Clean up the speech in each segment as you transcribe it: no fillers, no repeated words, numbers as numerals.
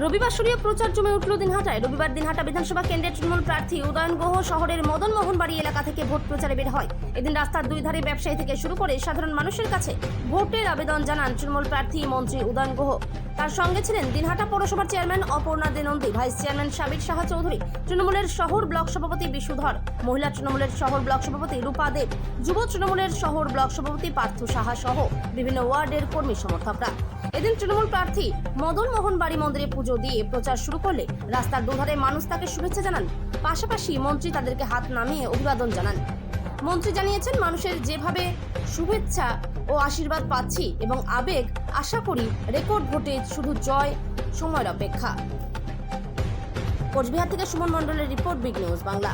রবিবার সরিয়ে প্রচার জমে উঠল দিনহাটায়। রবিবার দিনহাটা বিধানসভা কেন্দ্রের তৃণমূল প্রার্থী উদয়ন গুহ শহরের মদনমোহন বাড়ি এলাকা থেকে ভোট প্রচারে বের হয়। এদিন রাস্তার দুই ধারে ব্যবসায়ী থেকে শুরু করে সাধারণ মানুষের কাছে ভোটের আবেদন জানান তৃণমূল প্রার্থী মন্ত্রী উদয়ন গুহ। তার সঙ্গে ছিলেন দিনহাটা পৌরসভার চেয়ারম্যান অপর্ণা দে নন্দী, ভাইস চেয়ারম্যান সাবির সাহা চৌধুরী, তৃণমূলের শহর ব্লক সভাপতি বিশুধর, মহিলা তৃণমূলের শহর ব্লক সভাপতি রূপা দেব, যুব তৃণমূলের শহর ব্লক সভাপতি পার্থ সাহা সহ বিভিন্ন ওয়ার্ডের কর্মী সমর্থকরা। এদিন তৃণমূল প্রার্থী মদনমোহন বাড়ি মন্দিরে পুজো দিয়ে প্রচার শুরু করলে রাস্তার দুধারে মানুষ তাকে শুভেচ্ছা জানান। পাশাপাশি মন্ত্রী তাদেরকে হাত নামিয়ে অভিবাদন জানান। মন্ত্রী জানিয়েছেন, মানুষের যেভাবে শুভেচ্ছা ও আশীর্বাদ পাচ্ছি এবং আবেগ, আশা করি রেকর্ড ভোটে শুধু জয়, সময়ের অপেক্ষা। কোচবিহার থেকে সুমন মণ্ডলের রিপোর্ট, বিগ নিউজ বাংলা।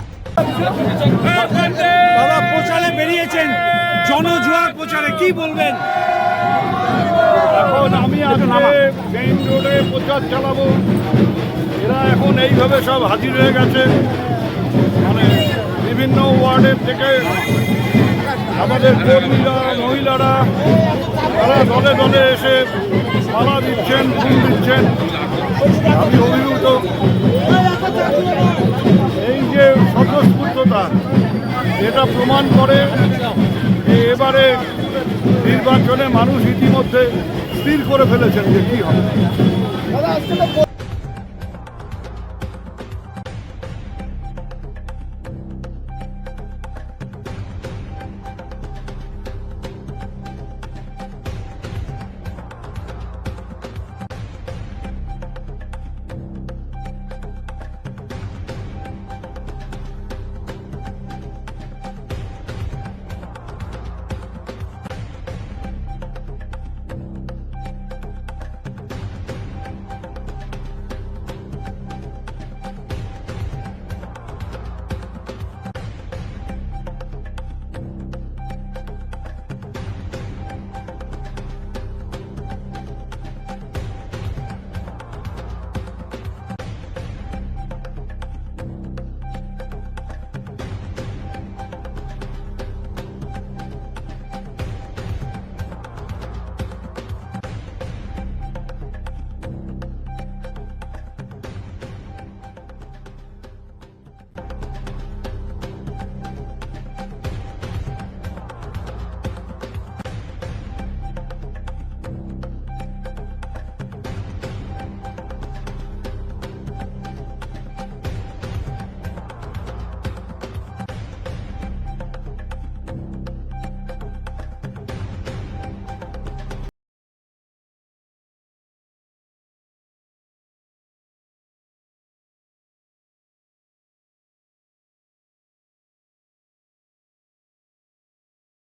বাবা প্রচারে বেরিয়েছেন, জনজোয়ার প্রচারে কি বলবেন? এখন আমি আজকে মেইন রোডে প্রচার চালাবো। এরা এখন এইভাবে সব হাজির হয়ে গেছে, মানে বিভিন্ন ওয়ার্ডের থেকে আমাদের কর্মীরা, মহিলারা, তারা দলে দলে এসে মালা দিচ্ছেন, ফুল দিচ্ছেন। আমি অভিভূত। এই যে স্বতঃস্ফূর্ততা, এটা প্রমাণ করে যে এবারে নির্বাচনে মানুষ ইতিমধ্যে স্থির করে ফেলেছেন যে কী হবে।